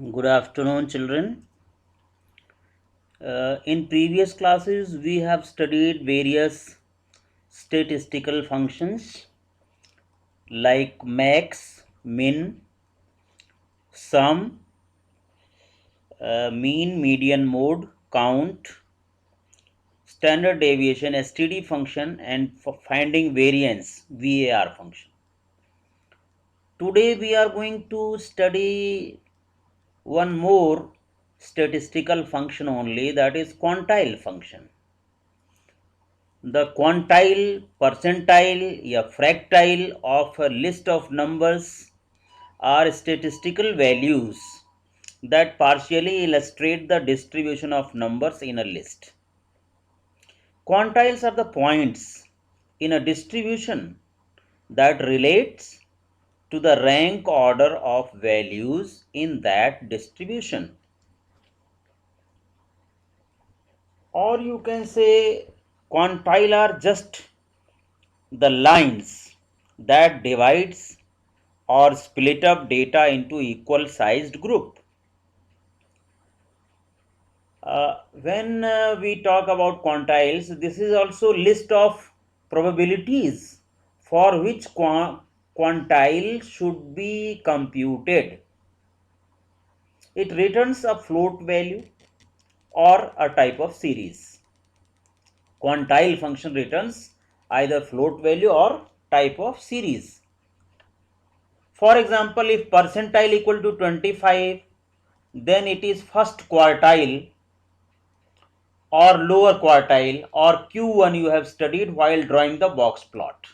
Good afternoon, children. In previous classes, we have studied various statistical functions like max, min, sum, mean, median, mode, count, standard deviation, STD function, and for finding variance, VAR function. Today, we are going to study one more statistical function only, that is quantile function. The quantile, percentile या fractile of a list of numbers are statistical values that partially illustrate the distribution of numbers in a list. Quantiles are the points in a distribution that relates to the rank order of values in that distribution. Or you can say quantile are just the lines that divides or split up data into equal sized group. When we talk about quantiles, this is also list of probabilities for which quantile should be computed. It returns a float value or a type of series. Quantile function returns either float value or type of series. For example, if percentile equal to 25, then it is first quartile or lower quartile, or Q1 you have studied while drawing the box plot.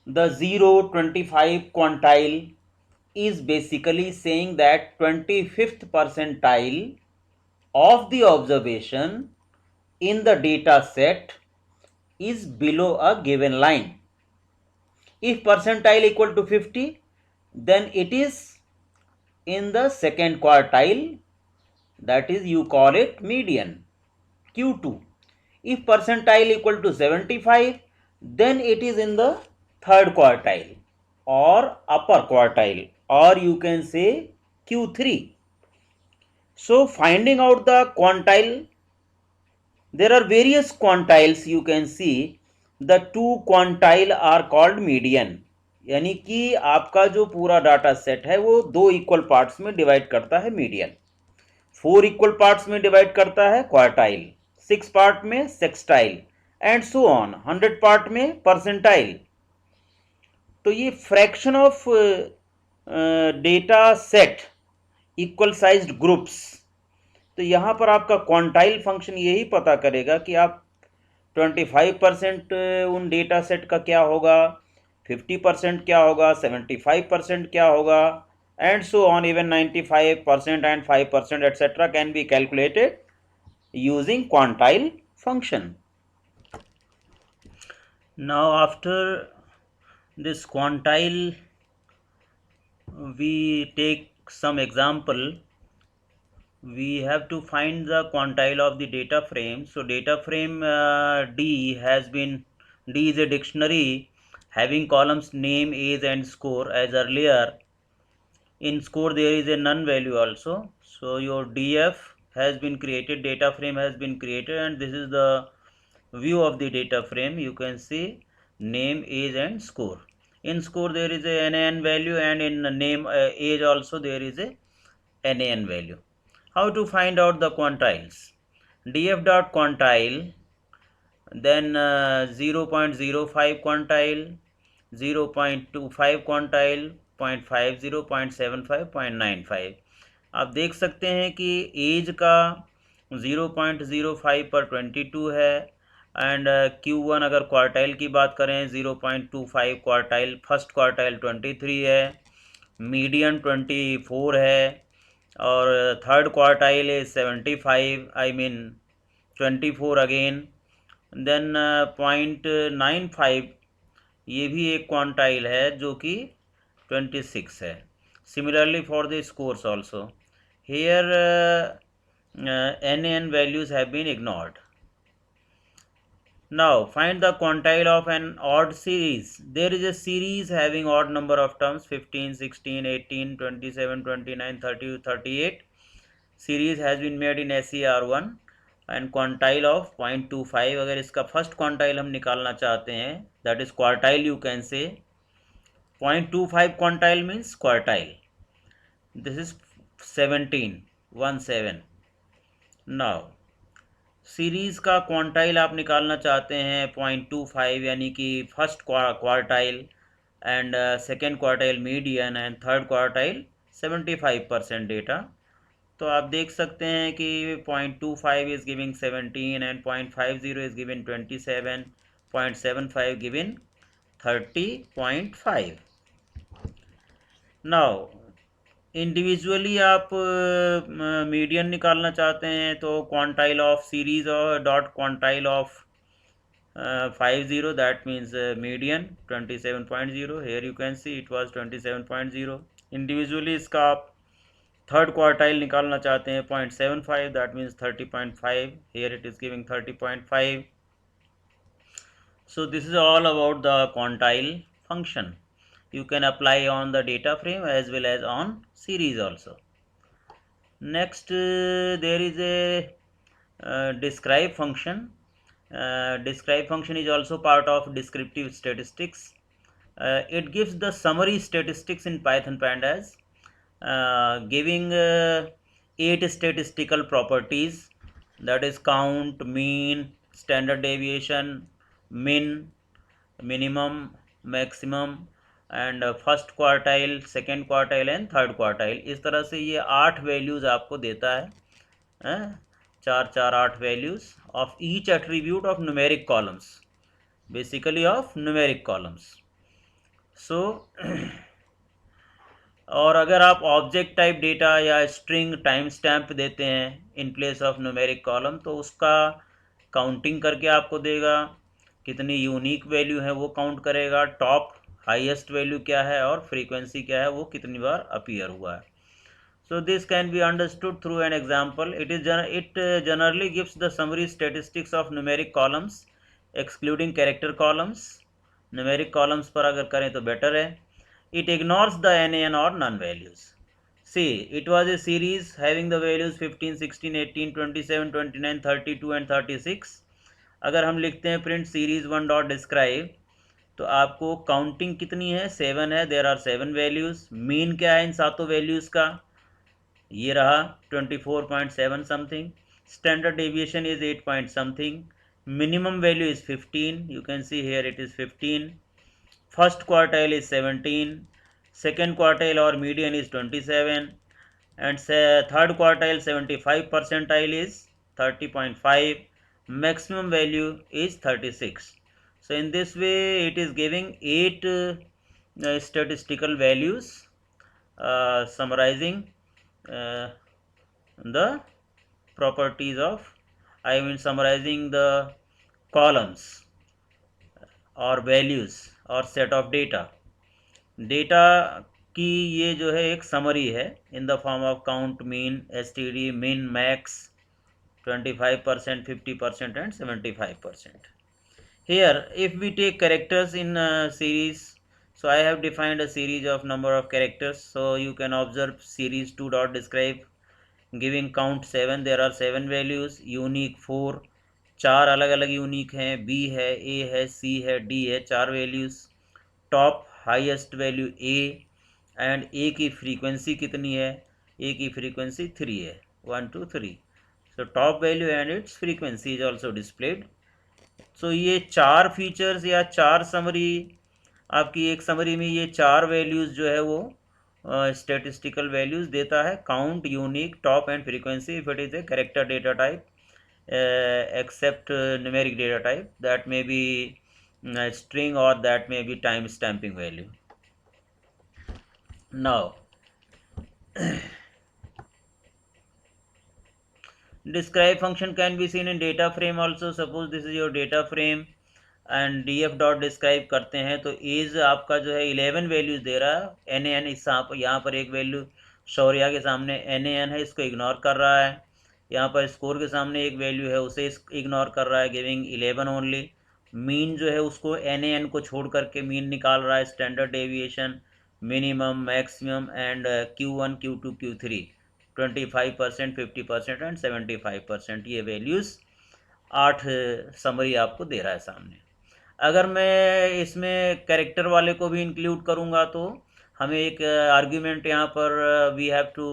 The 0, 25 quantile is basically saying that 25th percentile of the observation in the data set is below a given line. If percentile equal to 50, then it is in the second quartile, that is you call it median, Q2. If percentile equal to 75, then it is in the third quartile or upper quartile, or you can say Q3. So finding out the quantile, there are various quantiles you can see. The two quantile are called median. यानी कि आपका जो पूरा data set है वो दो equal parts में divide करता है मीडियन, 4 इक्वल पार्ट्स में डिवाइड करता है क्वार्टाइल, 6 पार्ट में सेक्सटाइल, एंड सो ऑन, 100 पार्ट में परसेंटाइल. तो ये fraction of data set equal sized groups. तो यहाँ पर आपका क्वांटाइल फंक्शन यही पता करेगा कि आप 25% उन डेटा सेट का क्या होगा, 50% क्या होगा, 75% क्या होगा, and so on. Even 95% and 5% etc. can be calculated using quantile function. Now after this quantile, we take some example. We have to find the quantile of the data frame. So data frame D is a dictionary having columns name, age and score. As earlier, in score there is a none value also. So your DF has been created, data frame has been created, and this is the view of the data frame. You can see name, age and score. In score there is a NaN value, and in name age also there is a NaN value. How to find out the quantiles? Df dot quantile, then 0.05 quantile, 0.25 quantile, 0.50, 0.75, 0.95. आप देख सकते हैं कि as का 0.05 पर 22 है, and Q1 अगर quartile की बात करें 0.25 क्वार्टाइल, फर्स्ट क्वार्टाइल 23 है, मीडियन 24 है, और थर्ड क्वार्टाइल है 75, आई मीन 24 अगेन. देन 0.95 ये भी एक क्वांटाइल है जो कि 26 है. Similarly for the scores also, here NaN values have been ignored. Now find the quantile of an odd series. There is a series having odd number of terms 15, 16, 18, 27, 29, 30, 38. Series has been made in SER1 and quantile of 0.25. अगर इसका first quantile हम निकालना चाहते हैं, that is quartile you can say. 0.25 quantile means quartile. This is 17, 17. Now series का quantile आप निकालना चाहते हैं 0.25, यानी कि first quartile and second quartile median and third quartile 75% data. तो आप देख सकते हैं कि 0.25 is giving 17 and 0.50 is giving 27, 0.75 giving 30.5. Now individually आप मीडियन निकालना चाहते हैं तो क्वांटाइल ऑफ सीरीज और dot quantile of 50, that means median 27.0. Here you can see it was 27.0. Individually इसका आप थर्ड क्वार्टाइल निकालना चाहते हैं 0.75, that means 30.5. Here it is giving 30.5. So this is all about the quantile function. You can apply on the data frame as well as on series also. Next there is a describe function. Describe function is also part of descriptive statistics. It gives the summary statistics in Python pandas, giving 8 statistical properties, that is count, mean, standard deviation, min, minimum, maximum and first quartile, second quartile and third quartile. इस तरह से ये 8 values आपको देता है, 8 values of each attribute of numeric columns, basically of numeric columns. So और अगर आप ऑब्जेक्ट टाइप डेटा या स्ट्रिंग टाइम स्टैम्प देते हैं in place of numeric column, तो उसका काउंटिंग करके आपको देगा, कितनी यूनिक वैल्यू है वो काउंट करेगा, टॉप हाईएस्ट वैल्यू क्या है और फ्रीक्वेंसी क्या है, वो कितनी बार अपीयर हुआ है. So this can be understood through an example. It generally gives the summary statistics of numeric columns excluding character columns. Numeric columns पर अगर करें तो बेटर है. It ignores the NaN or none values. See, it was a series having the values 15, 16, 18, 27, 29, 32 and 36. अगर हम लिखते हैं print series 1 dot describe, तो आपको काउंटिंग कितनी है, 7 है. There are 7 values. मीन क्या है इन सातों वैल्यूज़ का, ये रहा 24.7 something. Standard deviation is 8 point something. Minimum value is 15, you can see here it is 15. First quartile is 17, second quartile और median is 27 and third quartile 75 percentile is 30.5. maximum value is 36. So in this way it is giving 8 statistical values summarizing the properties of, summarizing the columns और values और set of data. Data की ये जो है एक summary है in the form of count, mean, STD, मिन, max, 25%, 50% and 75%. Here if we take characters in series, so I have defined a series of number of characters. So you can observe series 2 dot describe giving count 7. there are 7 values, unique 4, 4 अलग अलग unique हैं, B है, ए है, सी है, D है, 4 values. Top highest value A and A की frequency कितनी है, ए की फ्रीक्वेंसी 3 है, 1 2 3. So top value and its frequency is also displayed. So ये 4 फीचर्स या 4 समरी, आपकी एक समरी में ये 4 वैल्यूज़ जो है वो स्टेटिस्टिकल वैल्यूज़ देता है, count, unique, top and frequency if it is a character data type, except numeric data type, that may be string or that may be time stamping value. Now describe function can be seen in data frame also. Suppose this is your data frame and df dot describe करते हैं तो as आपका जो है 11 values दे रहा है. NaN इस यहाँ पर एक वैल्यू शौर्या के सामने NaN है, इसको इग्नोर कर रहा है. यहाँ पर स्कोर के सामने एक वैल्यू है, उसे इग्नोर कर रहा है, गिविंग 11 ओनली. मीन जो है उसको NaN को छोड़ करके मीन निकाल रहा है, standard deviation, minimum, maximum and Q1, Q2, Q3 25%, 50% and 75%, ये वैल्यूज़ 8 समरी आपको दे रहा है सामने। अगर मैं इसमें कैरेक्टर वाले को भी इंक्लूड करूँगा तो हमें एक आर्ग्यूमेंट यहाँ पर we have to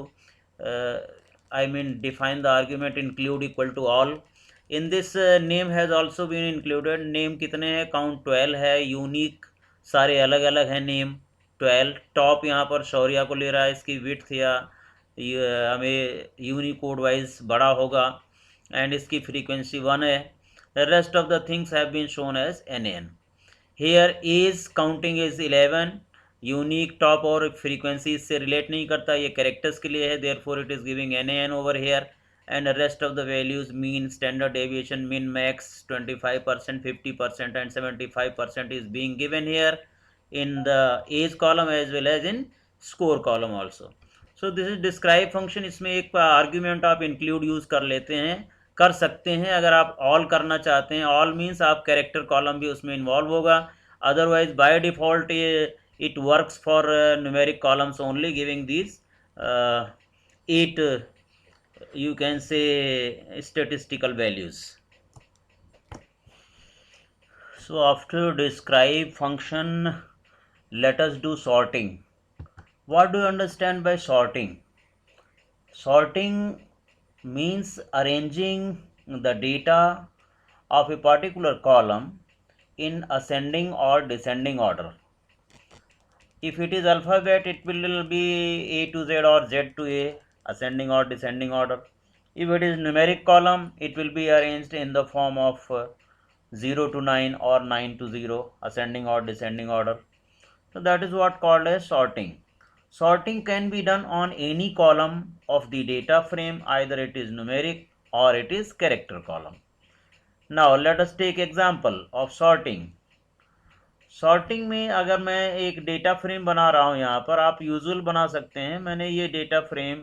I mean define the argument include equal to all. In this name has also been included. Name कितने हैं? Count 12 है. Unique सारे अलग अलग हैं नेम 12. टॉप यहाँ पर शौर्या को ले रहा है, इसकी विड्थ या हमें यूनिकोड वाइज बड़ा होगा, एंड इसकी फ्रीक्वेंसी 1 है. The rest of the things have been shown as NaN. Here is counting is 11. Unique top और फ्रीक्वेंसी इससे रिलेट नहीं करता, ये कैरेक्टर्स के लिए है, therefore it is giving NaN over here. And rest of the values mean, standard deviation, min, max 25%, 50% and 75% is being given here in the age column as well as in score column also. So this is describe function. इसमें एक argument आप include use कर लेते हैं, कर सकते हैं. अगर आप ऑल करना चाहते हैं, ऑल मीन्स आप कैरेक्टर कॉलम भी उसमें इन्वॉल्व होगा. Otherwise by default it works for numeric columns only, giving these 8 you can say statistical values. So after describe function, let us do sorting. What do you understand by sorting? Sorting means arranging the data of a particular column in ascending or descending order. If it is alphabet, it will be A to Z or Z to A, ascending or descending order. If it is numeric column, it will be arranged in the form of 0 to 9 or 9 to 0, ascending or descending order. So that is what called as sorting. Sorting can be done on any column of the data frame, either it is numeric or it is character column. Now let us take example of sorting. Sorting में अगर मैं एक data frame बना रहा हूँ, यहाँ पर आप यूजुअल बना सकते हैं. मैंने ये डेटा फ्रेम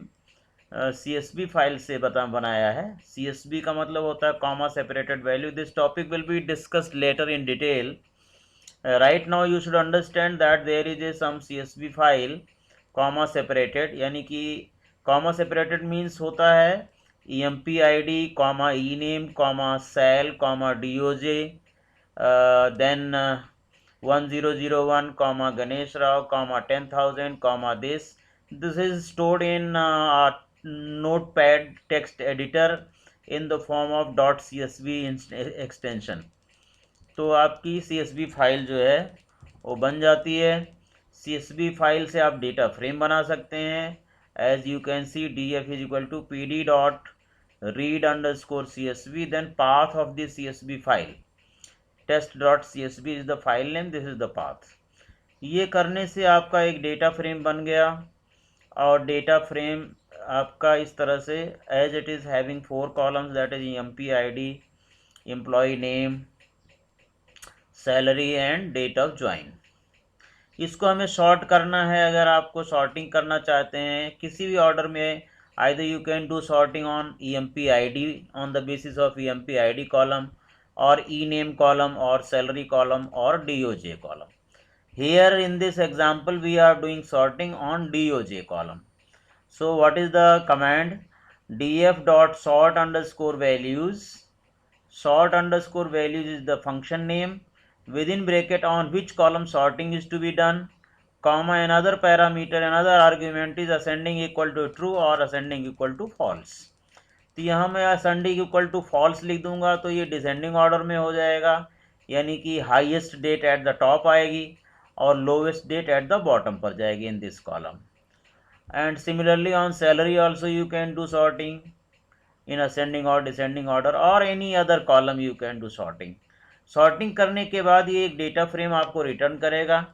CSV फाइल से बनाया है. CSV का मतलब होता है comma separated value. This topic will be discussed later in detail. Right now you should understand that there is a some CSV file comma separated, यानी कि कॉमा सेपरेटेड मीन्स होता है EMPID, comma ENAME, comma SAL, comma DOJ, then 1001, comma Ganesh Rao, comma 10,000, comma this. This is stored in notepad text editor in the form of .csv extension. तो आपकी CSV file जो है वो बन जाती है. CSV फाइल से आप डेटा फ्रेम बना सकते हैं. As you can see, df is equal to pd dot read underscore CSV, then path of the CSV file. test.csv is the file name, this is the path. ये करने से आपका एक डेटा फ्रेम बन गया, और डेटा फ्रेम आपका इस तरह से as it is having 4 columns, that is EMPID, employee name, salary and date of join. इसको हमें शॉर्ट करना है. अगर आपको शॉर्टिंग करना चाहते हैं किसी भी ऑर्डर में, either you can do sorting on EMPID on the basis of EMPID column, or ENAME column, or salary column, or DOJ column. Here in this example we are doing sorting on DOJ column. So what is the command? df dot sort underscore values. Sort underscore values is the function name, within bracket on which column sorting is to be done, comma another parameter, another argument is ascending equal to true or ascending equal to false. तो यहाँ मैं ascending equal to false लिख दूंगा तो ये descending order में हो जाएगा, यानी कि highest date at the top आएगी और lowest date at the bottom पर जाएगी in this column. And similarly on salary also you can do sorting in ascending और डिसेंडिंग ऑर्डर, और any other column you can do sorting. Sorting करने के बाद ये एक डेटा फ्रेम आपको रिटर्न करेगा.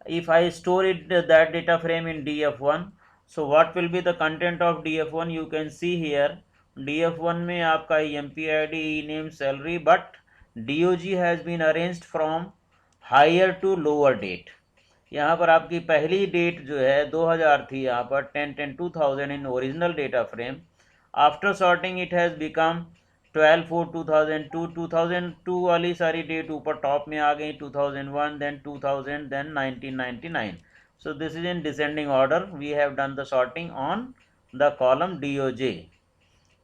If I store it that data frame in DF1, so what will be the content of DF1? You can see here DF1 में आपका EMPID, ENAME, salary, but DOG has been arranged from higher to lower date. यहाँ पर आपकी पहली date जो है 2000 थी, यहाँ पर 10/10/2000 in original data frame. After sorting it has become 12/4/2002, 2002 वाली सारी डेट ऊपर टॉप में आ गई, 2001, then 2000, then 1999. So this is in descending order. We have done the sorting on the column DOJ.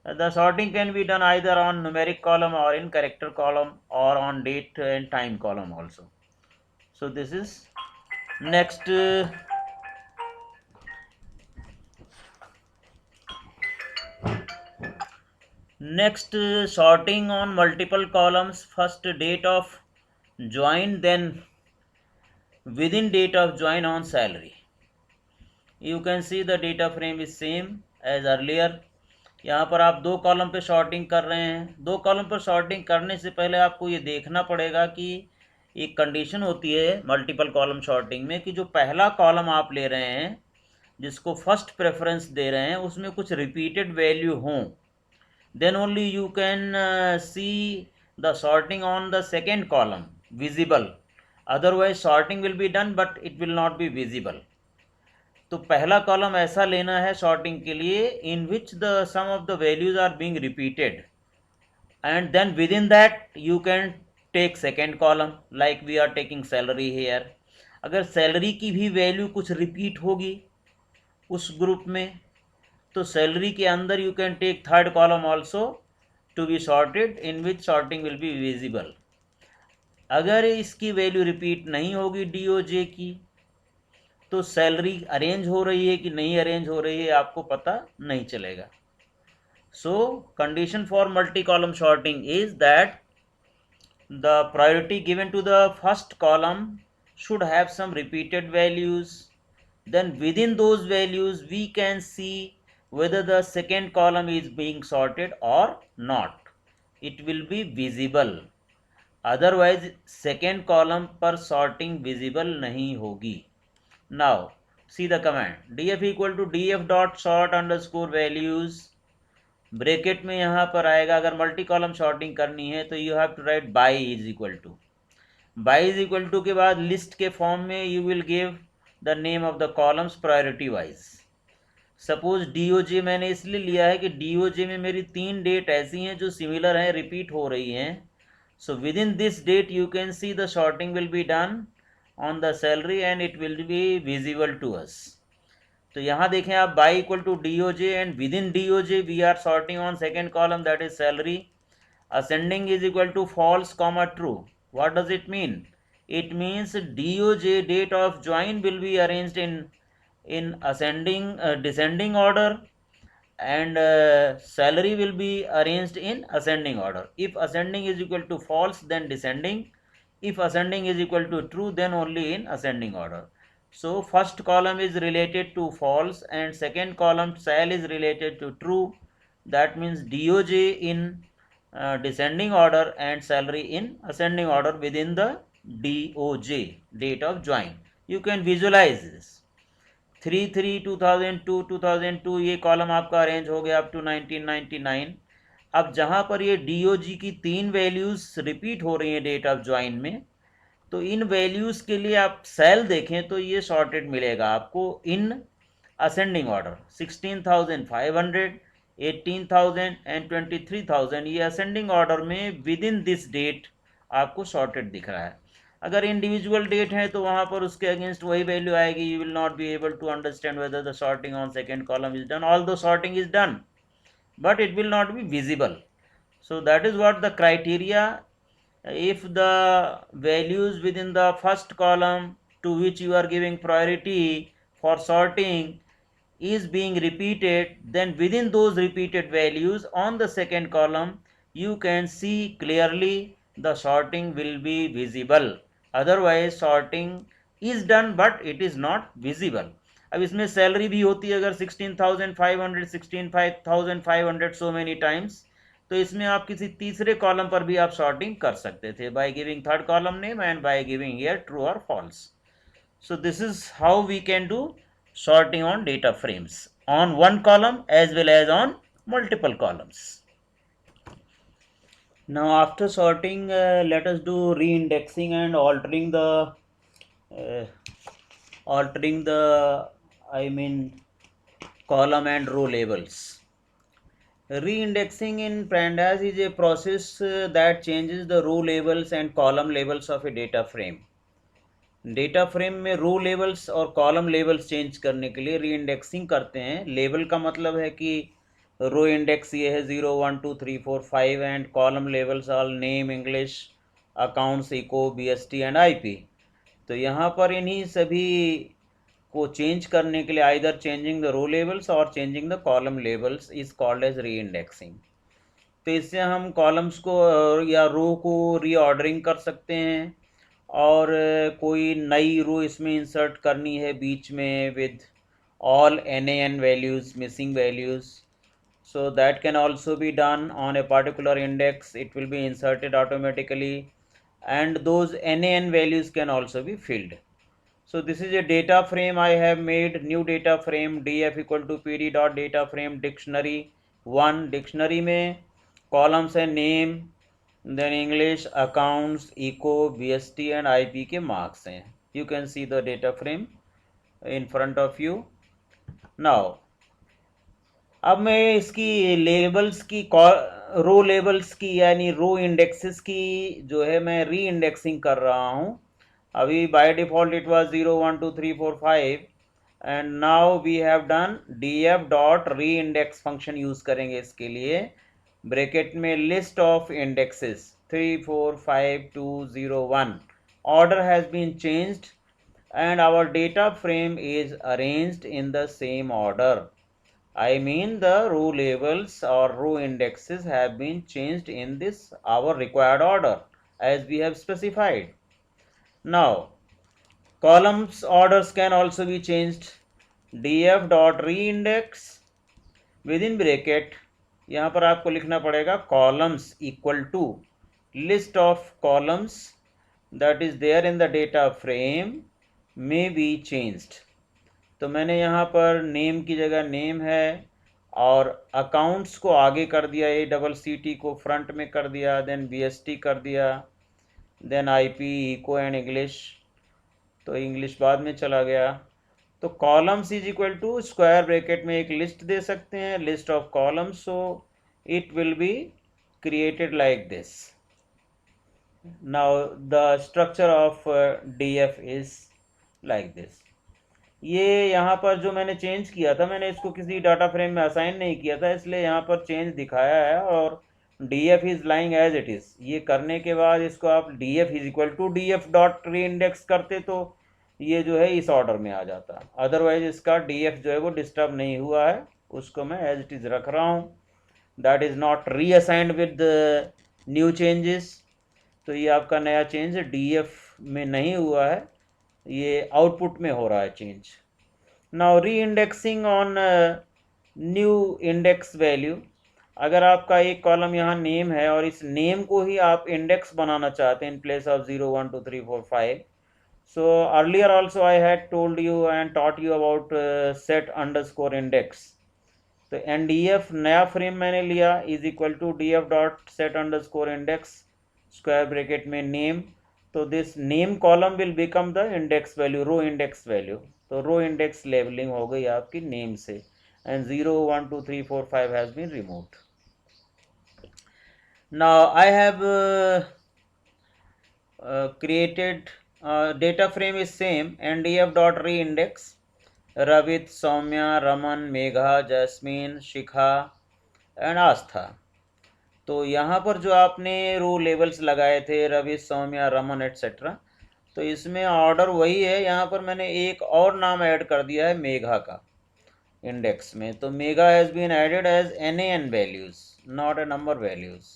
The sorting can be done either on numeric column or in character column or on date and time column also. So this is next. Next, sorting on multiple columns. First date of join, then within date of join on salary. You can see the data frame is same as earlier. यहाँ पर आप दो column पे shorting कर रहे हैं. दो column पर शॉर्टिंग करने से पहले आपको ये देखना पड़ेगा कि एक कंडीशन होती है मल्टीपल कॉलम शॉर्टिंग में कि जो पहला कॉलम आप ले रहे हैं, जिसको फर्स्ट प्रेफरेंस दे रहे हैं, उसमें कुछ रिपीटेड वैल्यू हों. Then only you can see the sorting on the second column visible. Otherwise sorting will be done but it will not be visible. तो पहला कॉलम ऐसा लेना है शॉर्टिंग के लिए in which the sum of the values are being repeated, and then within that you can take second column like we are taking salary here. अगर salary की भी वैल्यू कुछ रिपीट होगी उस ग्रुप में, तो सैलरी के अंदर you can take third column also to be sorted in which sorting will be visible. अगर इसकी वैल्यू रिपीट नहीं होगी डीओजे की, तो सैलरी अरेंज हो रही है कि नहीं अरेंज हो रही है आपको पता नहीं चलेगा. So condition for multi column sorting is that the priority given to the first column should have some repeated values. Then within those values we can see whether the second column is being sorted or not. It will be visible. Otherwise second column पर sorting visible नहीं होगी. Now see the command df equal to df dot sort underscore values. Bracket में यहाँ पर आएगा, अगर multi column shorting करनी है तो you have to write by is equal to. By is equal to के बाद लिस्ट के फॉर्म में you will give the name of the columns priority wise. Suppose DOJ मैंने इसलिए लिया है कि डीओजे में मेरी 3 डेट ऐसी हैं जो सिमिलर हैं, रिपीट हो रही हैं. So within this date you can see the sorting will be done on the salary and it will be visible to us. तो यहाँ देखें आप by equal to DOJ and within DOJ we are sorting on second column that is salary. Ascending is equal to false comma true. What does it mean? It means DOJ date of join will be arranged in ascending descending order, and salary will be arranged in ascending order. If ascending is equal to false, then descending. If ascending is equal to true, then only in ascending order. So first column is related to false and second column sal is related to true. That means DOJ in descending order and salary in ascending order within the DOJ date of join. You can visualize this. 3/3/2002 2002 ये column आपका arrange हो गया up to 1999. अब जहाँ पर ये DOG की 3 values repeat हो रही हैं डेट ऑफ ज्वाइन में, तो इन वैल्यूज के लिए आप सेल देखें तो ये सॉर्टेड मिलेगा आपको इन असेंडिंग ऑर्डर. 16,500, 18,000 एंड 23,000 ये असेंडिंग ऑर्डर में विद इन दिस डेट आपको सॉर्टेड दिख रहा है. अगर इंडिविजुअल डेट है तो वहाँ पर उसके अगेंस्ट वही वैल्यू आएगी. You will not be able to understand whether the sorting on second column is done. Although sorting is done but it will not be visible. So that is what the criteria. If the values within the first column to which you are giving priority for sorting is being repeated, then within those repeated values on the second column you can see clearly the sorting will be visible. Otherwise sorting is done but it is not visible. अब इसमें salary भी होती है, अगर 16,500 16,500 so many times, तो इसमें आप किसी तीसरे कॉलम पर भी आप सॉर्टिंग कर सकते थे by giving third column name and by giving here true और false. So this is how we can do sorting on data frames on one column as well as on multiple columns. Now after sorting let us do reindexing and altering the column and row labels. Reindexing in Pandas is a process that changes the row labels and column labels of a data frame. Data frame में रो levels और column levels change करने के लिए रीइंडेक्सिंग करते हैं. Label का मतलब है कि रो इंडेक्स ये है 0 1 2 3 4 5 and column labels all name, English, accounts, eco, BST and IP. तो यहाँ पर इन्हीं सभी को चेंज करने के लिए either changing the row levels और changing the column levels is called as reindexing. तो इससे हम कॉलम्स को या रो को रीऑर्डरिंग कर सकते हैं और कोई नई रो इसमें इंसर्ट करनी है बीच में with all NaN values, missing values. So that can also be done on a particular index. It will be inserted automatically and those NaN values can also be filled. So this is a data frame I have made, new data frame df equal to pd dot data frame dictionary 1. dictionary में columns है name, then English, accounts, eco, BST and IP के marks हैं. You can see the data frame in front of you. Now अब मैं इसकी labels की रो labels की यानी रो इंडेक्सेस की जो है मैं री इंडेक्सिंग कर रहा हूँ. अभी by default it was 0 1 2 3 4 5 and now we have done df dot reindex function use करेंगे इसके लिए. ब्रैकेट में list of indexes 3 4 5 2 0 1. Order has been changed and our data frame is arranged in the same order. I mean the row labels or row indexes have been changed in this our required order as we have specified. Now columns orders can also be changed. df dot reindex within bracket यहाँ पर आपको लिखना पड़ेगा columns equal to list of columns that is there in the data frame may be changed. तो मैंने यहाँ पर name की जगह नेम है और अकाउंट्स को आगे कर दिया, ACCT को फ्रंट में कर दिया, देन BST कर दिया, then IP, eco and English, तो इंग्लिश बाद में चला गया. तो columns is equal to square bracket में एक लिस्ट दे सकते हैं, list of columns. So it will be created like this. Now the structure of DF is like this. ये यहाँ पर जो मैंने चेंज किया था, मैंने इसको किसी डाटा फ्रेम में असाइन नहीं किया था, इसलिए यहाँ पर चेंज दिखाया है और df is lying as it is. ये करने के बाद इसको आप df is equal to df dot reindex करते तो ये जो है इस ऑर्डर में आ जाता. अदरवाइज इसका df जो है वो डिस्टर्ब नहीं हुआ है, उसको मैं एज इट इज़ रख रहा हूँ. दैट इज़ नॉट री असाइंड विद न्यू चेंजेस. तो ये आपका नया चेंज df में नहीं हुआ है, ये आउटपुट में हो रहा है चेंज. नाउ री indexing on new index value. अगर आपका एक कॉलम यहाँ नेम है और इस नेम को ही आप इंडेक्स बनाना चाहते हैं in place of 0 1 2 3 4 5. So earlier also I had told you and taught you about set underscore index. तो NDF नया फ्रेम मैंने लिया is equal to df dot set underscore index square bracket में नेम. तो this name column will become the index value, row index value. तो row index labeling हो गई आपकी नेम से and 0 1 2 3 4 5 has been removed. Now I have created data frame is same ndf dot reindex Ravit, Soumya, Raman, Megha, Jasmine, Shikha and Astha. तो यहाँ पर जो आपने रो लेवल्स लगाए थे रवि, सौम्या, रमन एट्सेट्रा, तो इसमें ऑर्डर वही है. यहाँ पर मैंने एक और नाम ऐड कर दिया है मेघा का इंडेक्स में. तो Megha has been added as NaN values not a number values.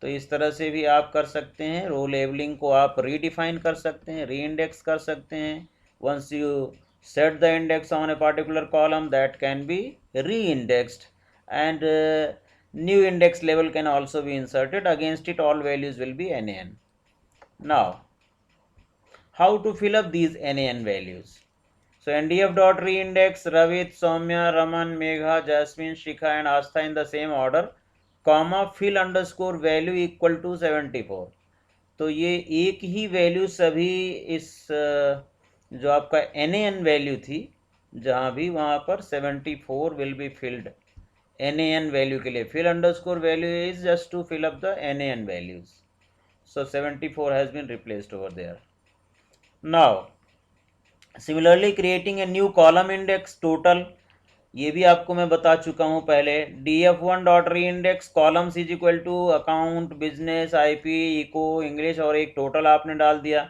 तो इस तरह से भी आप कर सकते हैं. रो लेबलिंग को आप रीडिफाइन कर सकते हैं, री इंडेक्स कर सकते हैं. Once you set the index on a particular column that can be reindexed and new index label can also be inserted. Against it all values will be NaN. Now how to fill up these NaN values? So ndf dot reindex Ravit, Soumya, Raman, Megha, Jasmine, Shikha and Astha in the same order, comma fill underscore value equal to 74. तो ये एक ही value सभी इस जो आपका NaN value थी जहाँ भी वहाँ पर 74 will be filled NaN value के लिए fill underscore value is just to fill up the NaN values. So 74 has been replaced over there. Now similarly creating a new column index total, ये भी आपको मैं बता चुका हूँ पहले. df1 dot reindex columns is equal to account, business, IP, eco, English और एक टोटल आपने डाल दिया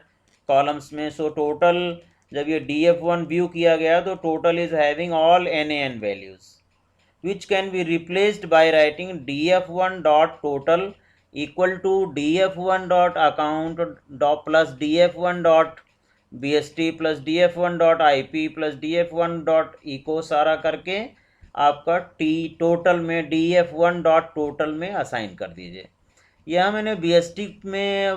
कॉलम्स में. सो टोटल जब ये df1 व्यू किया गया तो total is having all NaN values which can be replaced by writing df1 dot total equal to df1 dot account dot plus df1 dot bst plus df1 dot ip plus df1 dot eco सारा करके आपका T total में df1 dot total में assign कर दीजिए. यह मैंने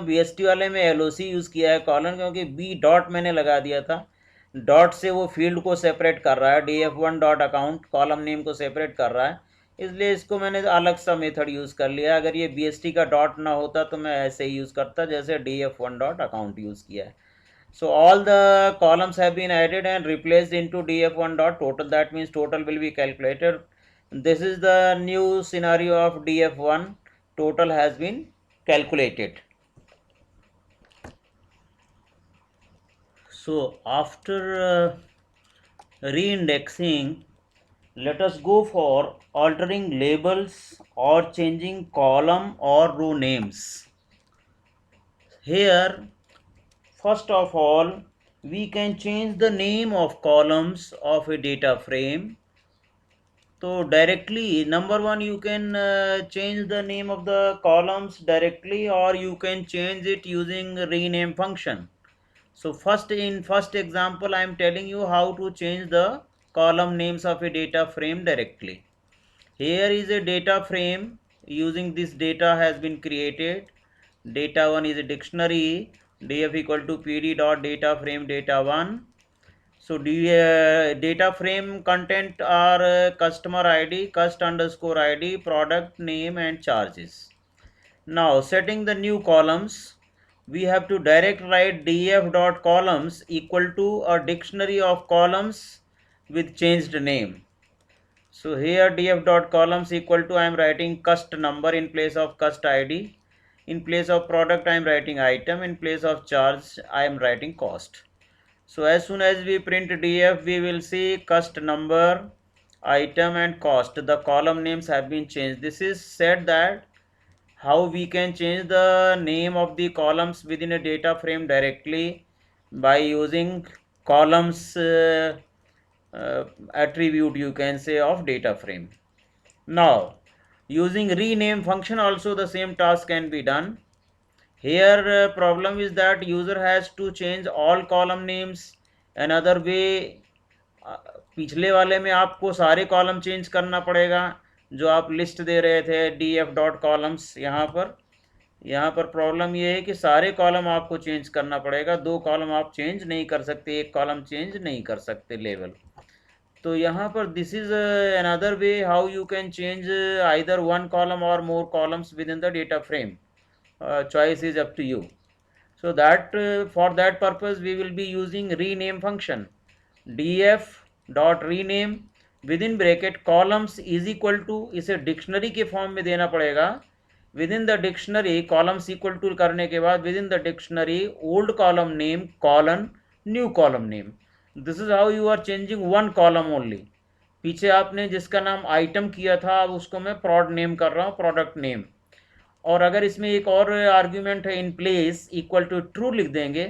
BST वाले में LOC यूज़ किया है कॉलन, क्योंकि बी डॉट मैंने लगा दिया था. डॉट से वो फील्ड को सेपरेट कर रहा है, df1 dot account column name को सेपरेट कर रहा है, इसलिए इसको मैंने अलग सा मेथड यूज़ कर लिया. अगर ये BST का डॉट ना होता तो मैं ऐसे ही यूज़ करता जैसे df1 डॉट अकाउंट यूज़ किया है. So all the columns have been added and replaced into df1 dot total. That means total will be calculated. This is the new scenario of df1. Total has been calculated. So after reindexing, let us go for altering labels or changing column or row names. Here, first of all, we can change the name of columns of a data frame. So directly, number one, you can change the name of the columns directly, or you can change it using rename function. So in first example, I am telling you how to change the column names of a data frame directly. Here is a data frame. Using this data has been created. Data 1 is a dictionary. Df equal to pd dot data frame data 1. So data frame content are customer ID, cust underscore ID, product name and charges. Now setting the new columns, we have to direct write df dot columns equal to a dictionary of columns with changed name. So here df dot columns equal to, I am writing cust number in place of cust ID. In place of product I am writing item. In place of charge I am writing cost. So as soon as we print df, we will see cust number, item and cost. The column names have been changed. This is said that how we can change the name of the columns within a data frame directly by using columns attribute, you can say, of data frame. Now using rename function also the same task can be done. Here problem is that user has to change all column names. Another way, पिछले वाले में आपको सारे column change करना पड़ेगा जो आप list दे रहे थे df डॉट कॉलम्स. यहाँ पर प्रॉब्लम ये है कि सारे कॉलम आपको चेंज करना पड़ेगा. दो कॉलम आप चेंज नहीं कर सकते, एक कॉलम चेंज नहीं कर सकते लेवल. तो यहाँ पर this is another way how you can change either one column और more columns within the data frame. Choice is up to you. So that for that purpose we will be using rename function. df dot rename within bracket columns is equal to, इसे dictionary के form में देना पड़ेगा. Within the dictionary columns equal to करने के बाद within the dictionary old column name colon new column name. This is how you are changing one column only. पीछे आपने जिसका नाम आइटम किया था अब उसको मैं प्रोड नेम कर रहा हूँ, प्रोडक्ट नेम. और अगर इसमें एक और आर्ग्यूमेंट है in place equal to true लिख देंगे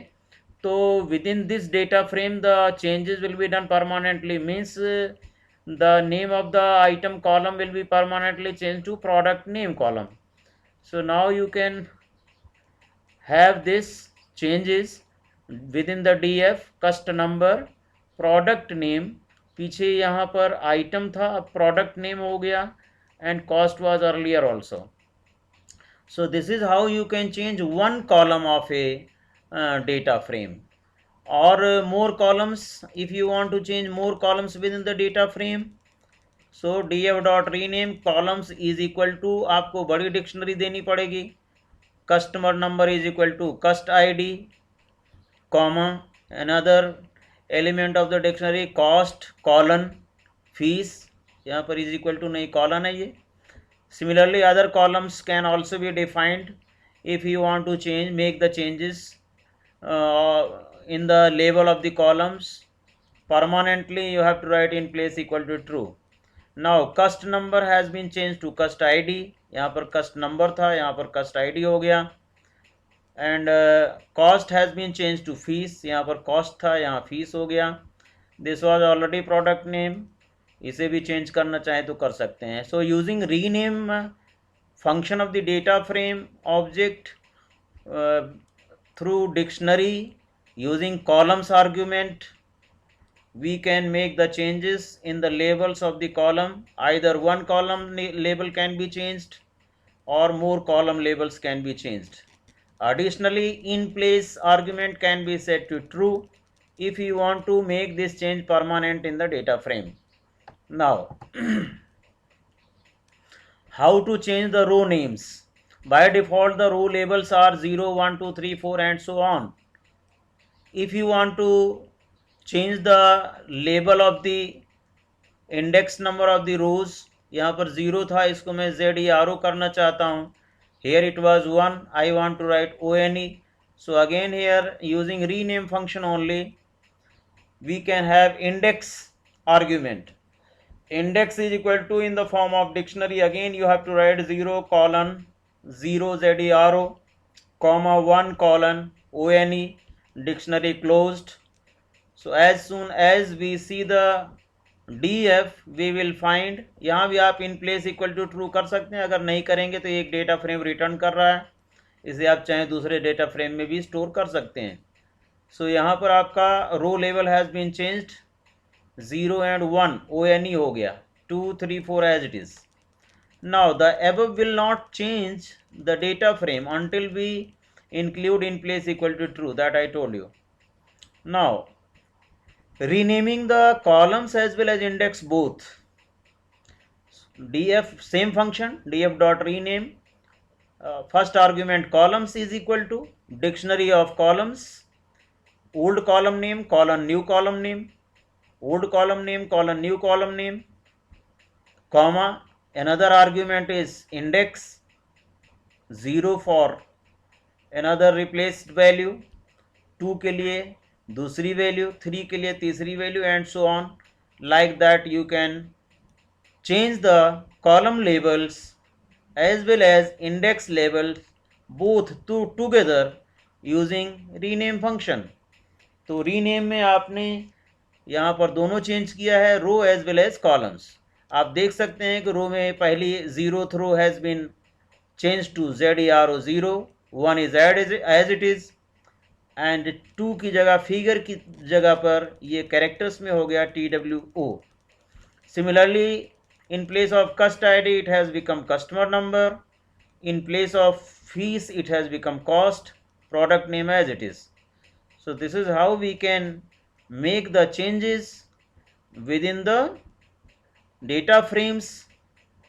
तो within this data frame the changes will be done permanently. Means the name of the item column will be permanently change to product name column. So now you can have this changes within the df cust number, product name, पीछे यहाँ पर item था अब product name हो गया, and cost was earlier also. So this is how you can change one column of a data frame, or more columns if you want to change more columns within the data frame. So df dot rename columns is equal to, आपको बड़ी dictionary देनी पड़ेगी. Customer number is equal to cust ID, comma another element of the dictionary cost colon fees यहाँ पर is equal to नहीं, colon है ये. Similarly, other columns can also be defined if you want to make the changes in the label of the columns. Permanently, you have to write in place equal to true. Now, cust number has been changed to cust ID. यहाँ पर cust number था, यहाँ पर cust ID हो गया. And cost has been changed to fees. यहाँ पर cost था, यहाँ fees हो गया. This was already product name. इसे भी चेंज करना चाहे तो कर सकते हैं. So using rename function of the data frame object through dictionary using columns argument, we can make the changes in the labels of the column. Either one column label can be changed or more column labels can be changed. Additionally, in place argument can be set to true if you want to make this change permanent in the data frame. Now how to change the row names? By default, the row labels are 0, 1, 2, 3, 4 and so on. If you want to change the label of the index number of the rows, यहाँ पर 0 था, इसको मैं ZERO करना चाहता हूँ. Here it was 1, I want to write ONE. So again here using rename function only, we can have index argument. Index is equal to in the form of dictionary. Again you have to write 0 colon 0 ZERO comma 1 colon ONE, dictionary closed. So as soon as we see the DF we will find, यहाँ भी आप in place equal to true कर सकते हैं. अगर नहीं करेंगे तो एक डेटा फ्रेम रिटर्न कर रहा है, इसे आप चाहें दूसरे डेटा फ्रेम में भी स्टोर कर सकते हैं. सो यहाँ पर आपका row level has been changed. 0 and 1 ONE हो गया. 2, 3, 4 as it is. Now the above will not change the data frame until we include in place equal to true, that I told you. Now renaming the columns as well as index both. df same function, df dot rename. First argument columns is equal to dictionary of columns, old column name colon new column name, old column name colon new column name, comma another argument is index, 0 for another replaced value, 2 के लिए दूसरी value, 3 के लिए तीसरी value and so on. Like that you can change the column labels as well as index labels both together using rename function. तो rename में आपने यहाँ पर दोनों चेंज किया है, row as well as columns. आप देख सकते हैं कि रो में पहली 0th row has been change to ZERO 0, 1 is as it is and 2 की जगह फिगर की जगह पर ये कैरेक्टर्स में हो गया TWO. Similarly in place of cust ID it has become customer number, in place of fees it has become cost, product name as it is. So this is how we can make the changes within the data frames,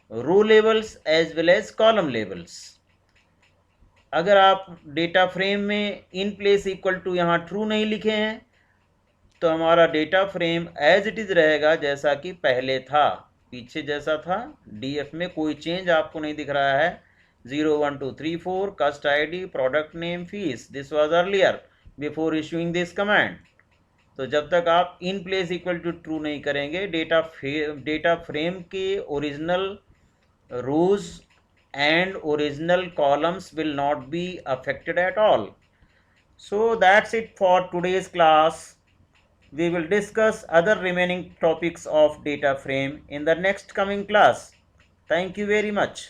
row labels as well as column labels. अगर आप data frame में in place equal to यहाँ true नहीं लिखे हैं तो हमारा data frame as it is रहेगा जैसा कि पहले था, पीछे जैसा था. DF में कोई चेंज आपको नहीं दिख रहा है. 0, 1, 2, 3, 4 cust ID product name fees, this was earlier before issuing this command. तो जब तक आप in place equal to true नहीं करेंगे डेटा फ्रेम के original rows and original columns will not be affected at all. So that's it for today's class. We will discuss other remaining topics of data frame in the next coming class. Thank you very much.